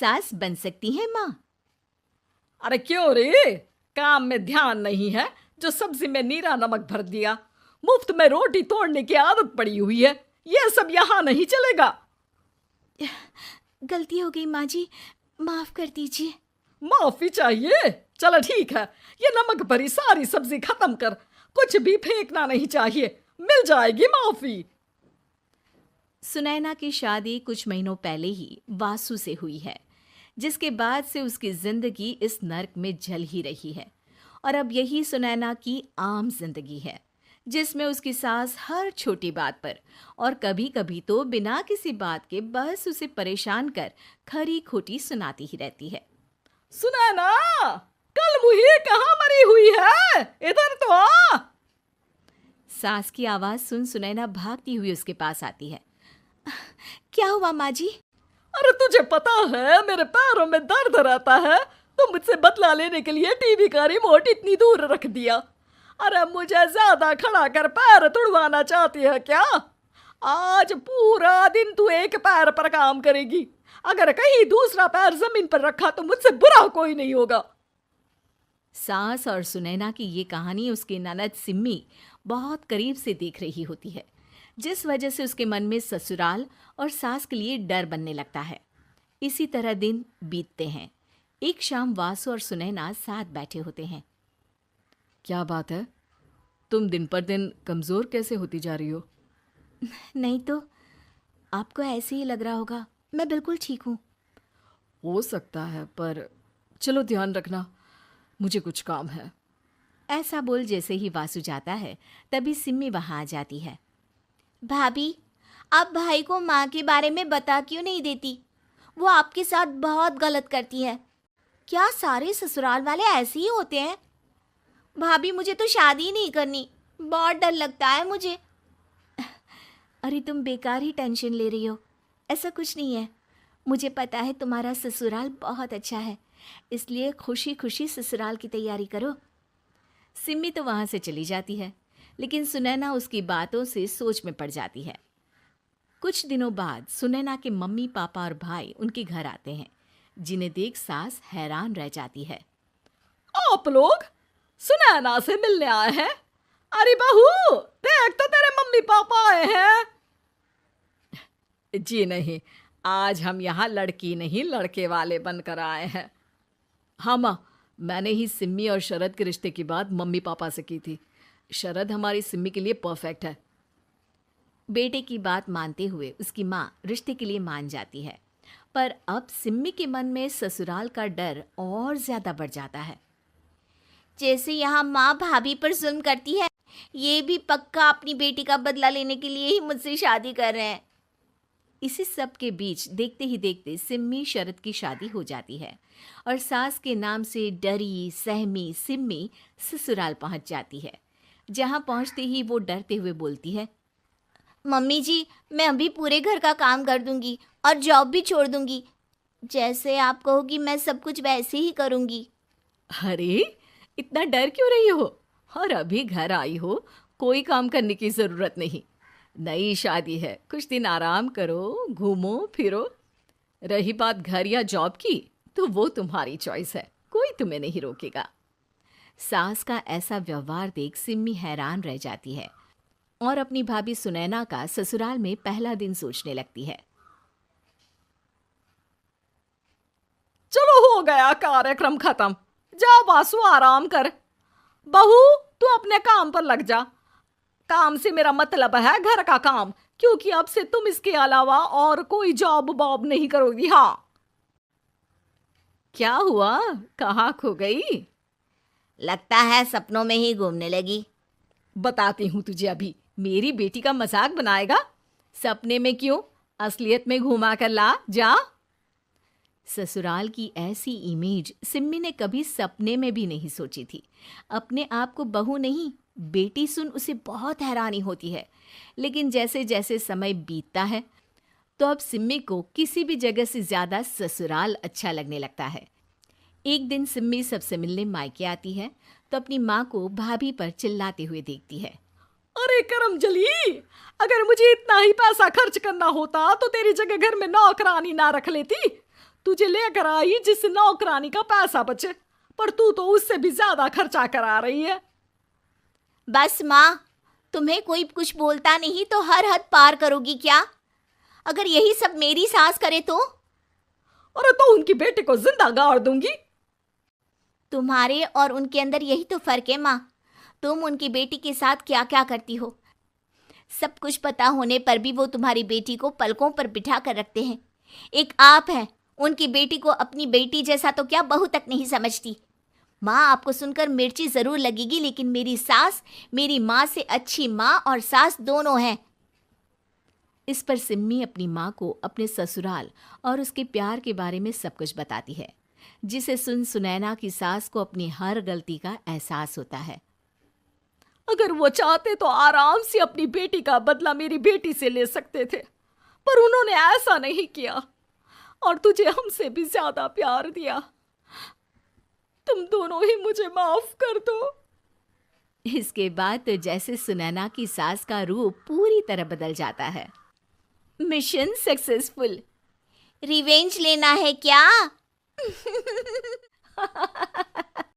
सास बन सकती हैं माँ। अरे क्यों रे, काम में ध्यान नहीं है जो सब्जी में नीरा नमक भर दिया। मुफ्त में रोटी तोड़ने की आदत पड़ी हुई है, ये सब यहाँ नहीं चलेगा। गलती हो गई माँ जी, माफ कर दीजिए। माफी चाहिए? चलो ठीक है, ये नमक भरी सारी सब्जी खत्म कर, कुछ भी फेंकना नहीं चाहिए, मिल जाएगी माफी। सुनैना की शादी कुछ महीनों पहले ही वासु से हुई है, जिसके बाद से उसकी जिंदगी इस नर्क में जल ही रही है। और अब यही सुनैना की आम जिंदगी है, जिसमें उसकी सास हर छोटी बात पर और कभी कभी तो बिना किसी बात के बस उसे परेशान कर खरी खोटी सुनाती ही रहती है। सुनैना, कल मुही कहाँ मरी हुई है, इधर तो आ। सास की आवाज सुन सुनैना भागती हुई उसके पास आती है। क्या हुआ माँ जी? अरे तुझे पता है मेरे पैरों में दर्द रहता है, तो मुझसे बदला लेने के लिए टीवी का रिमोट इतनी दूर रख दिया। अरे मुझे ज्यादा खड़ा कर पैर तुड़वाना चाहती है क्या? आज पूरा दिन तू एक पैर पर काम करेगी, अगर कहीं दूसरा पैर जमीन पर रखा तो मुझसे बुरा कोई नहीं होगा। सास और सुनैना की ये कहानी उसकी ननद सिम्मी बहुत करीब से देख रही होती है, जिस वजह से उसके मन में ससुराल और सास के लिए डर बनने लगता है। इसी तरह दिन बीतते हैं। एक शाम वासु और सुनैना साथ बैठे होते हैं। क्या बात है, तुम दिन पर दिन कमजोर कैसे होती जा रही हो? नहीं तो, आपको ऐसे ही लग रहा होगा, मैं बिल्कुल ठीक हूँ। हो सकता है, पर चलो ध्यान रखना, मुझे कुछ काम है। ऐसा बोल जैसे ही वासु जाता है, तभी सिम्मी वहां आ जाती है। भाभी, आप भाई को माँ के बारे में बता क्यों नहीं देती? वो आपके साथ बहुत गलत करती है। क्या सारे ससुराल वाले ऐसे ही होते हैं? भाभी, मुझे तो शादी ही नहीं करनी, बहुत डर लगता है मुझे। अरे तुम बेकार ही टेंशन ले रही हो, ऐसा कुछ नहीं है। मुझे पता है तुम्हारा ससुराल बहुत अच्छा है, इसलिए खुशी खुशी ससुराल की तैयारी करो। सिम्मी तो वहाँ से चली जाती है, लेकिन सुनैना उसकी बातों से सोच में पड़ जाती है। कुछ दिनों बाद सुनैना के मम्मी पापा और भाई उनके घर आते हैं, जिन्हें देख सास हैरान रह जाती है। आप लोग सुनैना से मिलने आए हैं? अरे बहू, देख तो तेरे मम्मी पापा आए हैं। जी नहीं, आज हम यहाँ लड़की नहीं लड़के वाले बनकर आए हैं। हाँ माँ, मैंने ही सिम्मी और शरद के रिश्ते की बात मम्मी पापा से की थी। शरद हमारी सिम्मी के लिए परफेक्ट है। बेटे की बात मानते हुए उसकी माँ रिश्ते के लिए मान जाती है, पर अब सिम्मी के मन में ससुराल का डर और ज्यादा बढ़ जाता है। जैसे यहाँ माँ भाभी पर जुल्म करती है, ये भी पक्का अपनी बेटी का बदला लेने के लिए ही मुझसे शादी कर रहे हैं। इसी सब के बीच देखते ही देखते सिम्मी शरद की शादी हो जाती है और सास के नाम से डरी सहमी सिम्मी ससुराल पहुंच जाती है। जहां पहुंचते ही वो डरते हुए बोलती है, मम्मी जी, मैं अभी पूरे घर का काम कर दूंगी और जॉब भी छोड़ दूंगी। जैसे आप कहोगी मैं सब कुछ वैसे ही करूंगी। अरे इतना डर क्यों रही हो? और अभी घर आई हो, कोई काम करने की जरूरत नहीं। नई शादी है, कुछ दिन आराम करो, घूमो फिरो। रही बात घर या जॉब की, तो वो तुम्हारी चॉइस है, कोई तुम्हें नहीं रोकेगा। सास का ऐसा व्यवहार देख सिम्मी हैरान रह जाती है और अपनी भाभी सुनैना का ससुराल में पहला दिन सोचने लगती है। चलो हो गया कार्यक्रम खत्म, जा वासु आराम कर। बहू, तू अपने काम पर लग जा। काम से मेरा मतलब है घर का काम, क्योंकि अब से तुम इसके अलावा और कोई जॉब बॉब नहीं करोगी। हाँ। क्या हुआ, कहाँ खो गई? लगता है सपनों में ही घूमने लगी। बताती हूँ तुझे अभी। मेरी बेटी का मजाक बनाएगा? सपने में क्यों, असलियत में घुमा कर ला, जा। ससुराल की ऐसी इमेज सिम्मी ने कभी सपने में भी नहीं सोची थी। अपने आप को बहू नहीं, बेटी सुन उसे बहुत हैरानी होती है। लेकिन जैसे जैसे समय बीतता है, तो अब सिम्मी को किसी भी जगह से ज्यादा ससुराल अच्छा लगने लगता है। एक दिन सिम्मी सबसे मिलने मायके आती है, तो अपनी माँ को भाभी पर चिल्लाते हुए देखती है। अरे करमजली, अगर मुझे इतना ही पैसा खर्च करना होता तो तेरी जगह घर में नौकरानी ना रख लेती। तुझे लेकर आई जिससे नौकरानी का पैसा बचे, पर तू तो उससे भी ज्यादा खर्चा करा रही है। बस माँ, तुम्हें कोई कुछ बोलता नहीं तो हर हद पार करोगी क्या? अगर यही सब मेरी सास करे तो? अरे तो उनकी बेटी को जिंदा गाड़ दूंगी। तुम्हारे और उनके अंदर यही तो फर्क है माँ। तुम उनकी बेटी के साथ क्या क्या करती हो, सब कुछ पता होने पर भी वो तुम्हारी बेटी को पलकों पर बिठा कर रखते हैं। एक आप हैं, उनकी बेटी को अपनी बेटी जैसा तो क्या बहू तक नहीं समझती। माँ, आपको सुनकर मिर्ची जरूर लगेगी, लेकिन मेरी सास मेरी माँ से अच्छी माँ और सास दोनों हैं। इस पर सिम्मी अपनी माँ को अपने ससुराल और उसके प्यार के बारे में सब कुछ बताती है, जिसे सुन सुनैना की सास को अपनी हर गलती का एहसास होता है। अगर वो चाहते तो आराम से अपनी बेटी का बदला मेरी बेटी से ले सकते थे, पर उन्होंने ऐसा नहीं किया और तुझे हमसे भी ज्यादा प्यार दिया। तुम दोनों ही मुझे माफ कर दो। इसके बाद तो जैसे सुनैना की सास का रूप पूरी तरह बदल जाता है। Mission successful. रिवेंज लेना है क्या?